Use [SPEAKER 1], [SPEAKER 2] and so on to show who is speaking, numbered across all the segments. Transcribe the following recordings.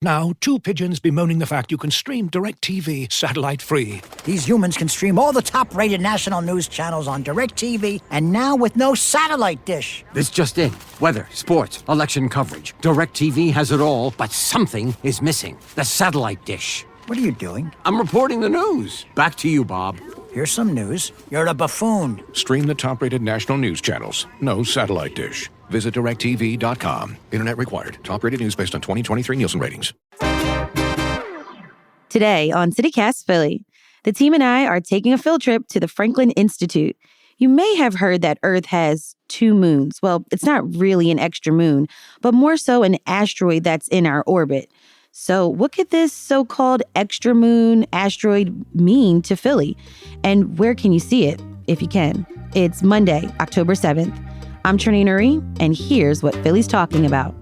[SPEAKER 1] Now, two pigeons bemoaning the fact you can stream DirecTV satellite-free.
[SPEAKER 2] These humans can stream all the top-rated national news channels on DirecTV, and now with no satellite dish.
[SPEAKER 3] This just in. Weather, sports, election coverage. DirecTV has it all, but something is missing. The satellite dish.
[SPEAKER 2] What are you doing?
[SPEAKER 3] I'm reporting the news. Back to you, Bob.
[SPEAKER 2] Here's some news. You're a buffoon.
[SPEAKER 1] Stream the top-rated national news channels. No satellite dish. Visit DirecTV.com. Internet required. Top-rated news based on 2023 Nielsen ratings.
[SPEAKER 4] Today on CityCast Philly, the team and I are taking a field trip to the Franklin Institute. You may have heard that Earth has two moons. Well, it's not really an extra moon, but more so an asteroid that's in our orbit. So what could this so-called extra moon asteroid mean to Philly? And where can you see it, if you can? It's Monday, October 7th. I'm Trinity Nuri, and here's what Philly's talking about.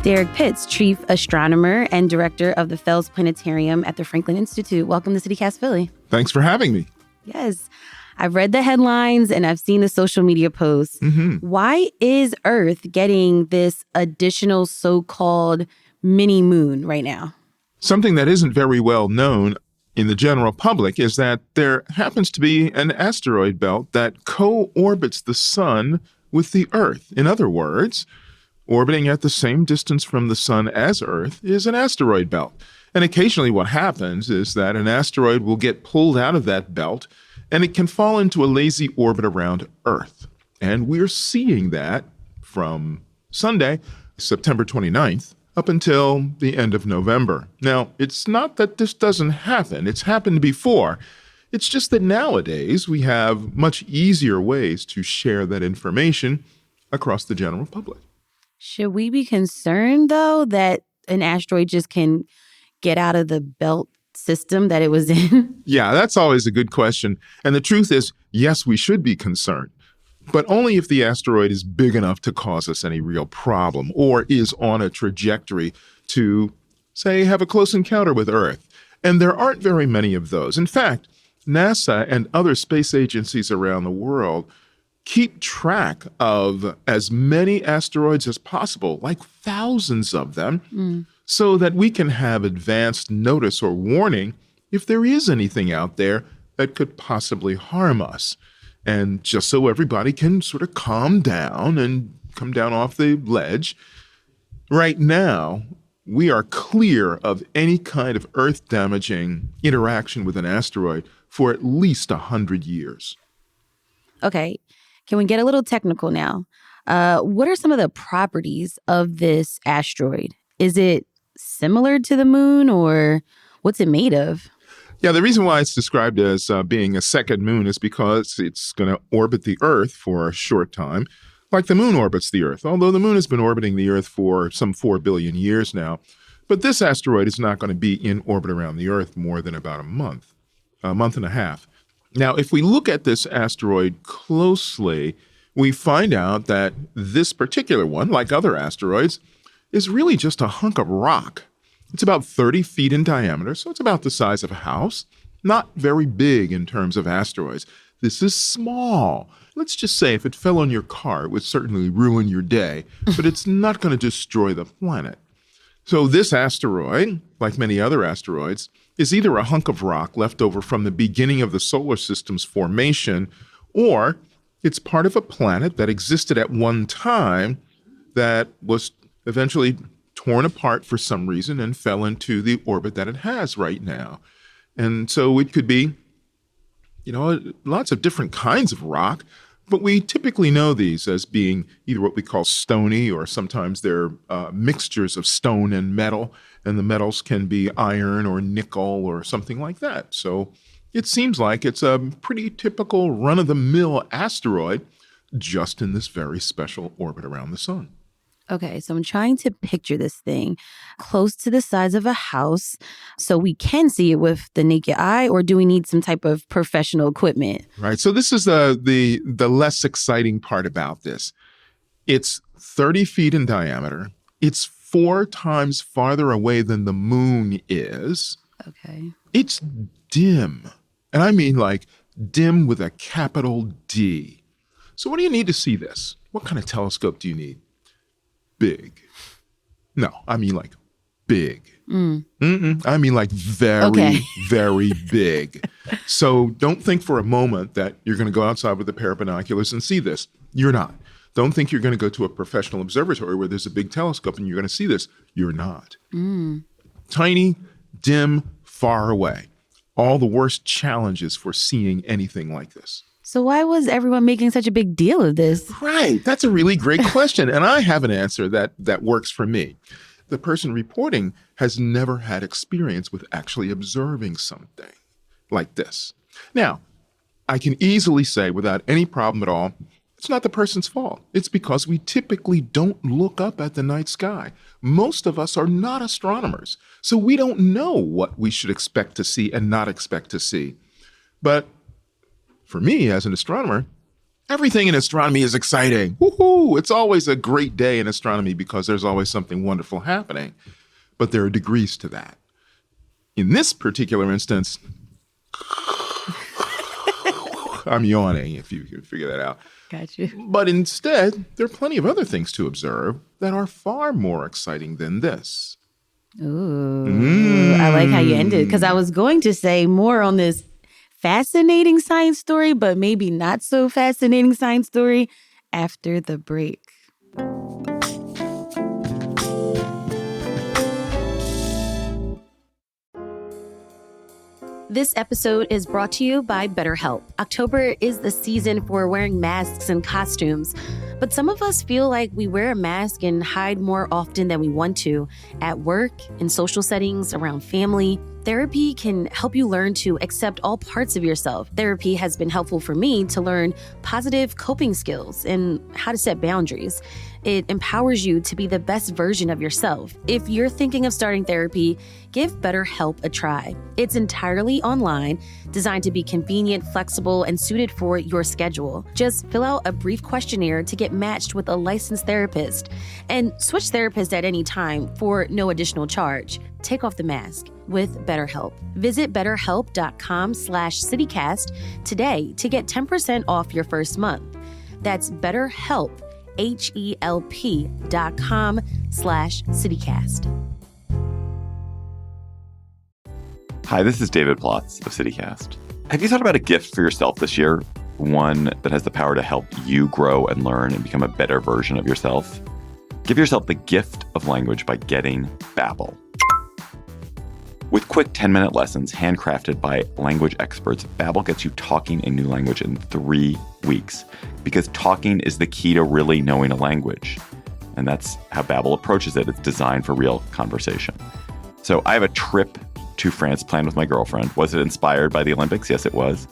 [SPEAKER 4] Derek Pitts, chief astronomer and director of the Fels Planetarium at the Franklin Institute. Welcome to CityCast Philly.
[SPEAKER 5] Thanks for having me.
[SPEAKER 4] Yes. I've read the headlines and I've seen the social media posts. Why is Earth getting this additional so-called mini moon right now?
[SPEAKER 5] Something that isn't very well known in the general public is that there happens to be an asteroid belt that co-orbits the sun with the Earth. In other words, orbiting at the same distance from the sun as Earth is an asteroid belt. And occasionally what happens is that an asteroid will get pulled out of that belt and it can fall into a lazy orbit around Earth. And we're seeing that from Sunday, September 29th, up until the end of November. Now, it's not that this doesn't happen. It's happened before. It's just that nowadays we have much easier ways to share that information across the general public.
[SPEAKER 4] Should we be concerned, though, that an asteroid just can get out of the belt system that it was in?
[SPEAKER 5] Yeah, that's always a good question. And the truth is, yes, we should be concerned, but only if the asteroid is big enough to cause us any real problem or is on a trajectory to, say, have a close encounter with Earth. And there aren't very many of those. In fact, NASA and other space agencies around the world keep track of as many asteroids as possible, like thousands of them, so that we can have advanced notice or warning if there is anything out there that could possibly harm us. And just so everybody can sort of calm down and come down off the ledge, right now, we are clear of any kind of Earth-damaging interaction with an asteroid for at least 100 years.
[SPEAKER 4] Okay. Can we get a little technical now? What are some of the properties of this asteroid? Is it similar to the moon, or what's it made of?
[SPEAKER 5] Yeah, the reason why it's described as being a second moon is because it's going to orbit the Earth for a short time, like the moon orbits the Earth, although the moon has been orbiting the Earth for some 4 billion years now. But this asteroid is not going to be in orbit around the Earth more than about a month and a half. Now, if we look at this asteroid closely, we find out that this particular one, like other asteroids, is really just a hunk of rock. It's about 30 feet in diameter, so it's about the size of a house. Not very big in terms of asteroids. This is small. Let's just say if it fell on your car, it would certainly ruin your day, but it's not going to destroy the planet. So this asteroid, like many other asteroids, is either a hunk of rock left over from the beginning of the solar system's formation, or it's part of a planet that existed at one time that was eventually torn apart for some reason and fell into the orbit that it has right now. And so it could be, lots of different kinds of rock, but we typically know these as being either what we call stony, or sometimes they're mixtures of stone and metal, and the metals can be iron or nickel or something like that. So it seems like it's a pretty typical run-of-the-mill asteroid just in this very special orbit around the sun.
[SPEAKER 4] Okay, so I'm trying to picture this thing close to the size of a house so we can see it with the naked eye, or do we need some type of professional equipment?
[SPEAKER 5] Right, so this is the less exciting part about this. It's 30 feet in diameter. It's 4 times farther away than the moon is.
[SPEAKER 4] Okay.
[SPEAKER 5] It's dim. And I mean like dim with a capital D. So what do you need to see this? What kind of telescope do you need? Big. No, I mean like big. I mean like very, very big. So don't think for a moment that you're going to go outside with a pair of binoculars and see this. You're not. Don't think you're going to go to a professional observatory where there's a big telescope and you're going to see this. You're not. Tiny, dim, far away. All the worst challenges for seeing anything like this.
[SPEAKER 4] So why was everyone making such a big deal of this?
[SPEAKER 5] Right. That's a really great question. And I have an answer that works for me. The person reporting has never had experience with actually observing something like this. Now, I can easily say without any problem at all, it's not the person's fault. It's because we typically don't look up at the night sky. Most of us are not astronomers, so we don't know what we should expect to see and not expect to see. But for me, as an astronomer, everything in astronomy is exciting. Woohoo! It's always a great day in astronomy because there's always something wonderful happening. But there are degrees to that. In this particular instance, I'm yawning, if you can figure that out.
[SPEAKER 4] Got you.
[SPEAKER 5] But instead, there are plenty of other things to observe that are far more exciting than this.
[SPEAKER 4] Ooh, I like how you ended, because I was going to say more on this fascinating science story, but maybe not so fascinating science story after the break. This episode is brought to you by BetterHelp. October is the season for wearing masks and costumes, but some of us feel like we wear a mask and hide more often than we want to. At work, in social settings, around family, therapy can help you learn to accept all parts of yourself. Therapy has been helpful for me to learn positive coping skills and how to set boundaries. It empowers you to be the best version of yourself. If you're thinking of starting therapy, give BetterHelp a try. It's entirely online, designed to be convenient, flexible, and suited for your schedule. Just fill out a brief questionnaire to get matched with a licensed therapist, and switch therapists at any time for no additional charge. Take off the mask with BetterHelp. Visit betterhelp.com/citycast today to get 10% off your first month. That's BetterHelp, HELP.com/citycast.
[SPEAKER 6] Hi, this is David Plotz of CityCast. Have you thought about a gift for yourself this year? One that has the power to help you grow and learn and become a better version of yourself? Give yourself the gift of language by getting Babbel. With quick 10-minute lessons handcrafted by language experts, Babbel gets you talking a new language in 3 weeks, because talking is the key to really knowing a language. And that's how Babbel approaches it. It's designed for real conversation. So I have a trip to France planned with my girlfriend. Was it inspired by the Olympics? Yes, it was.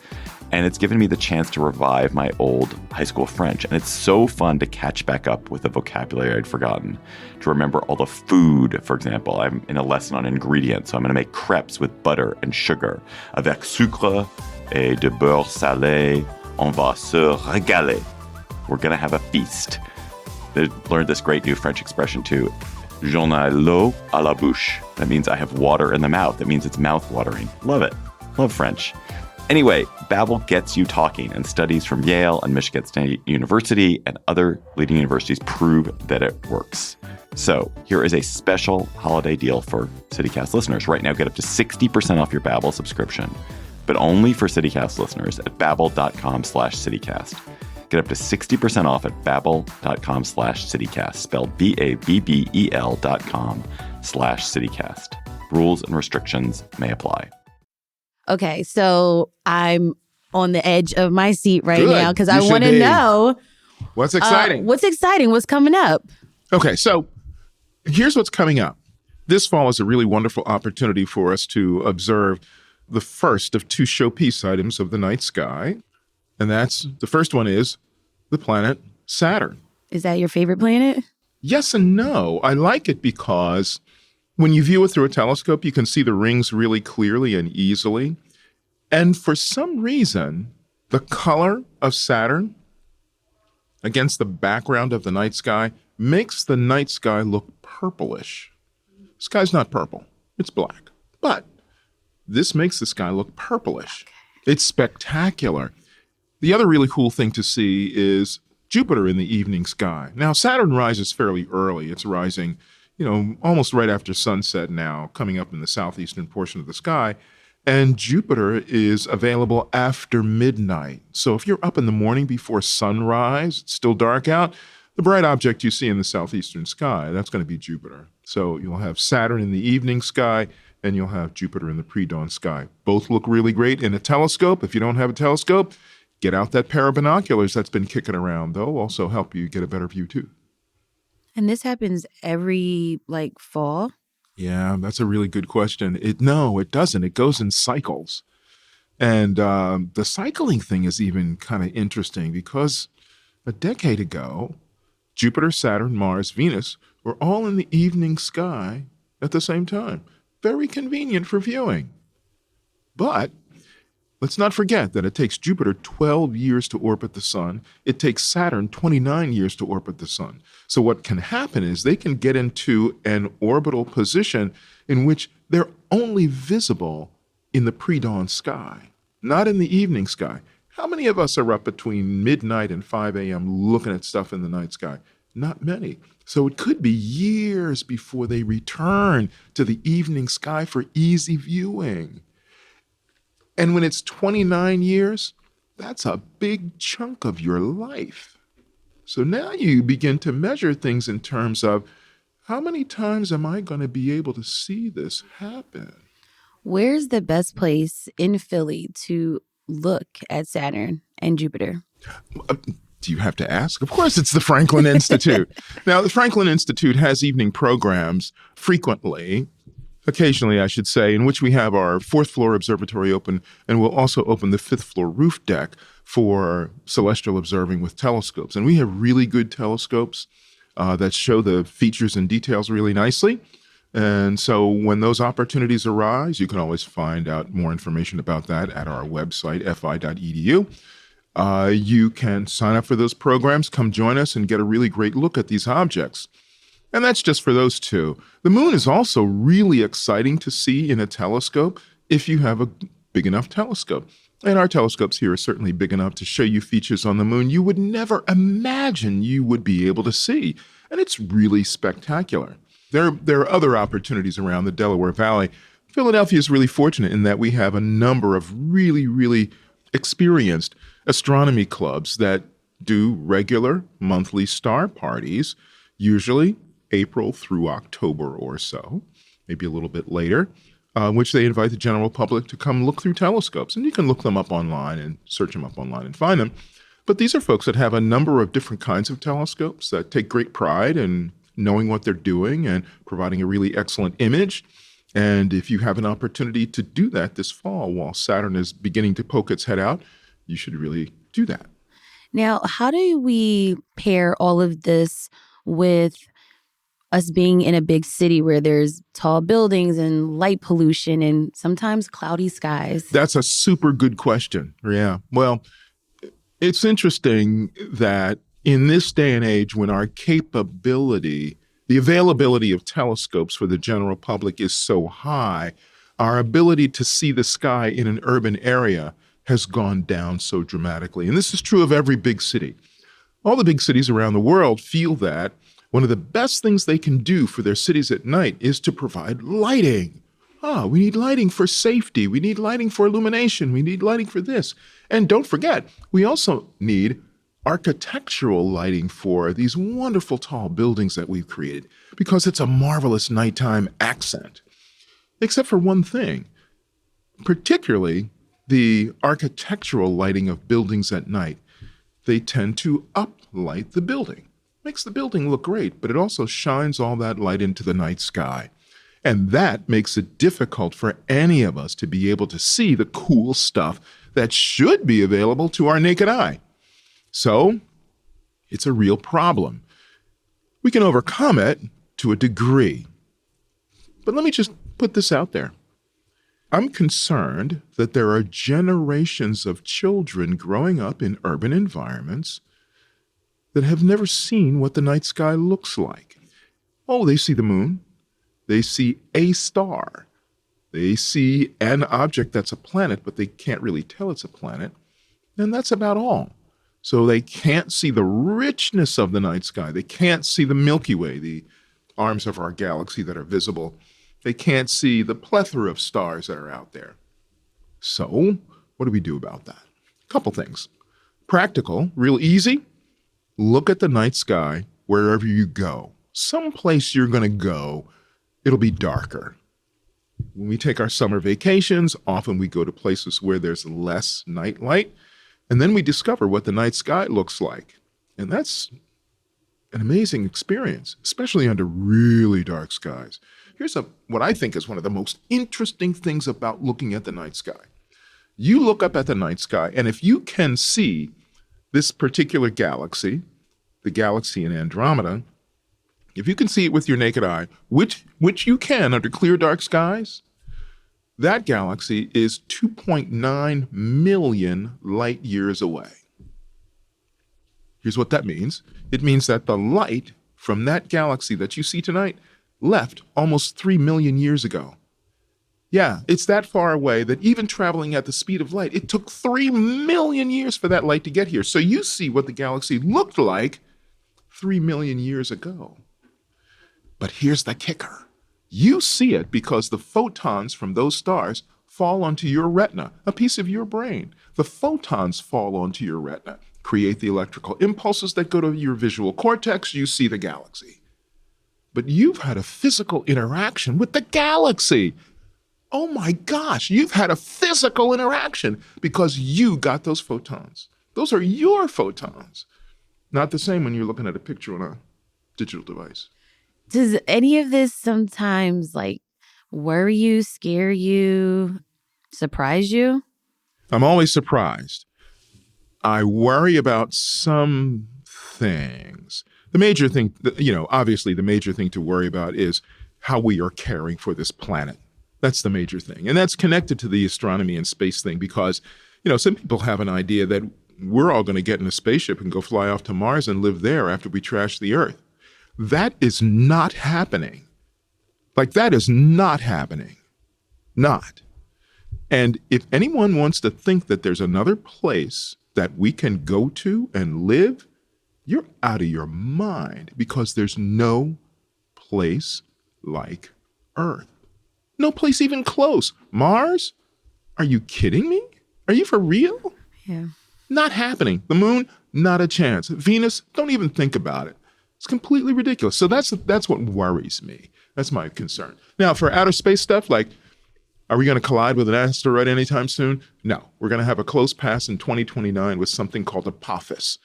[SPEAKER 6] And it's given me the chance to revive my old high school French. And it's so fun to catch back up with the vocabulary I'd forgotten. To remember all the food, for example. I'm in a lesson on ingredients, so I'm going to make crepes with butter and sugar. Avec sucre et de beurre salé, on va se régaler. We're going to have a feast. I learned this great new French expression too. J'en ai l'eau à la bouche. That means I have water in the mouth. That means it's mouth-watering. Love it. Love French. Anyway, Babbel gets you talking, and studies from Yale and Michigan State University and other leading universities prove that it works. So here is a special holiday deal for CityCast listeners. Right now, get up to 60% off your Babbel subscription, but only for CityCast listeners at babbel.com/citycast. Get up to 60% off at babbel.com/citycast, spelled BABBEL.com/citycast. Rules and restrictions may apply.
[SPEAKER 4] Okay, so I'm on the edge of my seat right
[SPEAKER 5] Good.
[SPEAKER 4] now because
[SPEAKER 5] You
[SPEAKER 4] I
[SPEAKER 5] should
[SPEAKER 4] want to
[SPEAKER 5] be.
[SPEAKER 4] know
[SPEAKER 5] What's exciting?
[SPEAKER 4] what's exciting, what's coming up.
[SPEAKER 5] Okay, so here's what's coming up. This fall is a really wonderful opportunity for us to observe the first of 2 showpiece items of the night sky. And that's, the first one is the planet Saturn.
[SPEAKER 4] Is that your favorite planet?
[SPEAKER 5] Yes and no. I like it because when you view it through a telescope, you can see the rings really clearly and easily. And for some reason, the color of Saturn against the background of the night sky makes the night sky look purplish. The sky's not purple, it's black. But this makes the sky look purplish. It's spectacular. The other really cool thing to see is Jupiter in the evening sky. Now, Saturn rises fairly early. It's rising, almost right after sunset now, coming up in the southeastern portion of the sky. And Jupiter is available after midnight. So if you're up in the morning before sunrise, it's still dark out, the bright object you see in the southeastern sky, that's going to be Jupiter. So you'll have Saturn in the evening sky, and you'll have Jupiter in the pre-dawn sky. Both look really great in a telescope. If you don't have a telescope, get out that pair of binoculars that's been kicking around. They'll also help you get a better view too.
[SPEAKER 4] And this happens every fall?
[SPEAKER 5] Yeah, that's a really good question. No, it doesn't. It goes in cycles. And the cycling thing is even kind of interesting because a decade ago, Jupiter, Saturn, Mars, Venus were all in the evening sky at the same time. Very convenient for viewing. But let's not forget that it takes Jupiter 12 years to orbit the sun. It takes Saturn 29 years to orbit the sun. So what can happen is they can get into an orbital position in which they're only visible in the pre-dawn sky, not in the evening sky. How many of us are up between midnight and 5 a.m. looking at stuff in the night sky? Not many. So it could be years before they return to the evening sky for easy viewing. And when it's 29 years, that's a big chunk of your life. So now you begin to measure things in terms of how many times am I going to be able to see this happen?
[SPEAKER 4] Where's the best place in Philly to look at Saturn and Jupiter?
[SPEAKER 5] Do you have to ask? Of course, it's the Franklin Institute. Now, the Franklin Institute has evening programs frequently, occasionally, I should say, in which we have our fourth floor observatory open, and we'll also open the fifth floor roof deck for celestial observing with telescopes. And we have really good telescopes that show the features and details really nicely. And so when those opportunities arise, you can always find out more information about that at our website, fi.edu. You can sign up for those programs, come join us, and get a really great look at these objects. And that's just for those two. The moon is also really exciting to see in a telescope if you have a big enough telescope. And our telescopes here are certainly big enough to show you features on the moon you would never imagine you would be able to see. And it's really spectacular. There are other opportunities around the Delaware Valley. Philadelphia is really fortunate in that we have a number of really, really experienced astronomy clubs that do regular monthly star parties, usually April through October or so, maybe a little bit later, which they invite the general public to come look through telescopes. And you can look them up online and search them up online and find them. But these are folks that have a number of different kinds of telescopes that take great pride in knowing what they're doing and providing a really excellent image. And if you have an opportunity to do that this fall while Saturn is beginning to poke its head out, you should really do that.
[SPEAKER 4] Now, how do we pair all of this with us being in a big city where there's tall buildings and light pollution and sometimes cloudy skies?
[SPEAKER 5] That's a super good question. Yeah. Well, it's interesting that in this day and age when our capability, the availability of telescopes for the general public is so high, our ability to see the sky in an urban area has gone down so dramatically. And this is true of every big city. All the big cities around the world feel that one of the best things they can do for their cities at night is to provide lighting. We need lighting for safety. We need lighting for illumination. We need lighting for this. And don't forget, we also need architectural lighting for these wonderful tall buildings that we've created because it's a marvelous nighttime accent. Except for one thing, particularly the architectural lighting of buildings at night. They tend to uplight the building. Makes the building look great, but it also shines all that light into the night sky. And that makes it difficult for any of us to be able to see the cool stuff that should be available to our naked eye. So, it's a real problem. We can overcome it to a degree. But let me just put this out there. I'm concerned that there are generations of children growing up in urban environments that have never seen what the night sky looks like. Oh, they see the moon. They see a star. They see an object that's a planet, but they can't really tell it's a planet. And that's about all. So they can't see the richness of the night sky. They can't see the Milky Way, the arms of our galaxy that are visible. They can't see the plethora of stars that are out there. So what do we do about that? A couple things. Practical, real easy. Look at the night sky wherever you go. Someplace you're going to go, it'll be darker. When we take our summer vacations, often we go to places where there's less night light, and then we discover what the night sky looks like. And that's an amazing experience, especially under really dark skies. Here's what I think is one of the most interesting things about looking at the night sky. You look up at the night sky, and if you can see this particular galaxy, the galaxy in Andromeda, if you can see it with your naked eye, which you can under clear dark skies, that galaxy is 2.9 million light years away. Here's what that means. It means that the light from that galaxy that you see tonight left almost 3 million years ago. Yeah, it's that far away that even traveling at the speed of light, it took 3 million years for that light to get here. So you see what the galaxy looked like 3 million years ago. But here's the kicker. You see it because the photons from those stars fall onto your retina, a piece of your brain. The photons fall onto your retina, create the electrical impulses that go to your visual cortex. You see the galaxy. But you've had a physical interaction with the galaxy. Oh my gosh, you've had a physical interaction because you got those photons. Those are your photons. Not the same when you're looking at a picture on a digital device.
[SPEAKER 4] Does any of this sometimes worry you, scare you, surprise you?
[SPEAKER 5] I'm always surprised. I worry about some things. The major thing, obviously the major thing to worry about is how we are caring for this planet. That's the major thing. And that's connected to the astronomy and space thing because, some people have an idea that we're all going to get in a spaceship and go fly off to Mars and live there after we trash the Earth. That is not happening. That is not happening. Not. And if anyone wants to think that there's another place that we can go to and live, you're out of your mind because there's no place like Earth. No place even close. Mars? Are you kidding me? Are you for real?
[SPEAKER 4] Yeah.
[SPEAKER 5] Not happening. The moon? Not a chance. Venus? Don't even think about it. It's completely ridiculous. So that's what worries me. That's my concern. Now, for outer space stuff, are we going to collide with an asteroid anytime soon? No. We're going to have a close pass in 2029 with something called Apophis.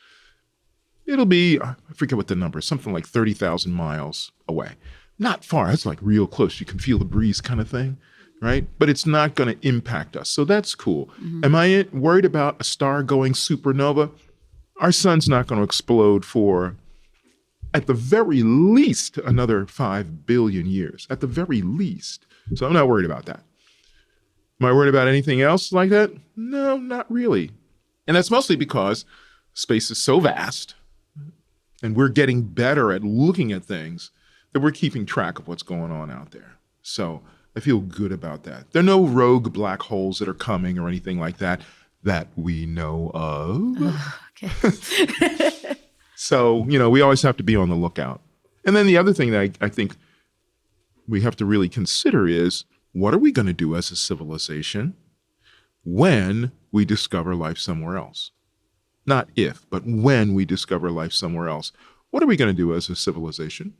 [SPEAKER 5] It'll be, I forget what the number is, something like 30,000 miles away. Not far. It's real close. You can feel the breeze kind of thing, right? But it's not going to impact us. So that's cool. Mm-hmm. Am I worried about a star going supernova? Our sun's not going to explode for, at the very least, another 5 billion years. At the very least. So I'm not worried about that. Am I worried about anything else like that? No, not really. And that's mostly because space is so vast and we're getting better at looking at things that we're keeping track of what's going on out there. So I feel good about that. There are no rogue black holes that are coming or anything like that we know of.
[SPEAKER 4] Okay.
[SPEAKER 5] So, we always have to be on the lookout. And then the other thing that I think we have to really consider is, what are we going to do as a civilization when we discover life somewhere else? Not if, but when we discover life somewhere else. What are we going to do as a civilization?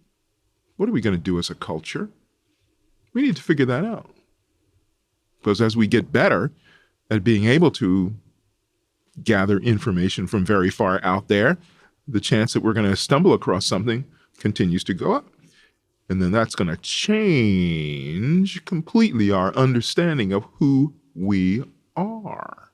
[SPEAKER 5] What are we going to do as a culture? We need to figure that out. Because as we get better at being able to gather information from very far out there, the chance that we're going to stumble across something continues to go up. And then that's going to change completely our understanding of who we are.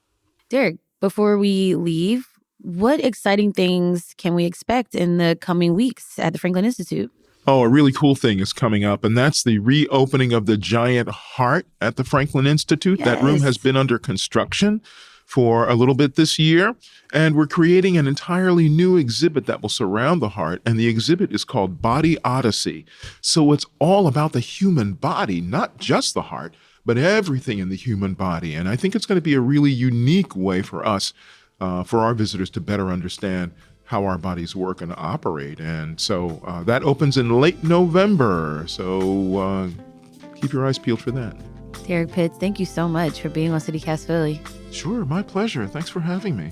[SPEAKER 4] Derek, before we leave, what exciting things can we expect in the coming weeks at the Franklin Institute?
[SPEAKER 5] Oh, a really cool thing is coming up, and that's the reopening of the giant heart at the Franklin Institute.
[SPEAKER 4] Yes.
[SPEAKER 5] That room has been under construction for a little bit this year, and we're creating an entirely new exhibit that will surround the heart, and the exhibit is called Body Odyssey. So it's all about the human body, not just the heart, but everything in the human body. And I think it's going to be a really unique way for us, for our visitors to better understand how our bodies work and operate. And so that opens in late November. So keep your eyes peeled for that.
[SPEAKER 4] Derek Pitts, thank you so much for being on CityCast Philly.
[SPEAKER 5] Sure, my pleasure. Thanks for having me.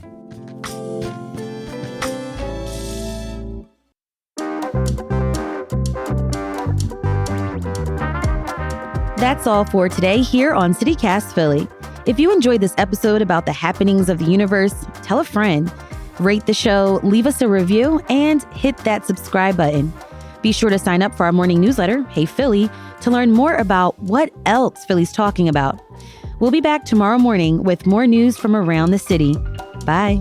[SPEAKER 4] That's all for today here on CityCast Philly. If you enjoyed this episode about the happenings of the universe, tell a friend. Rate the show, leave us a review, and hit that subscribe button. Be sure to sign up for our morning newsletter, Hey Philly, to learn more about what else Philly's talking about. We'll be back tomorrow morning with more news from around the city. Bye.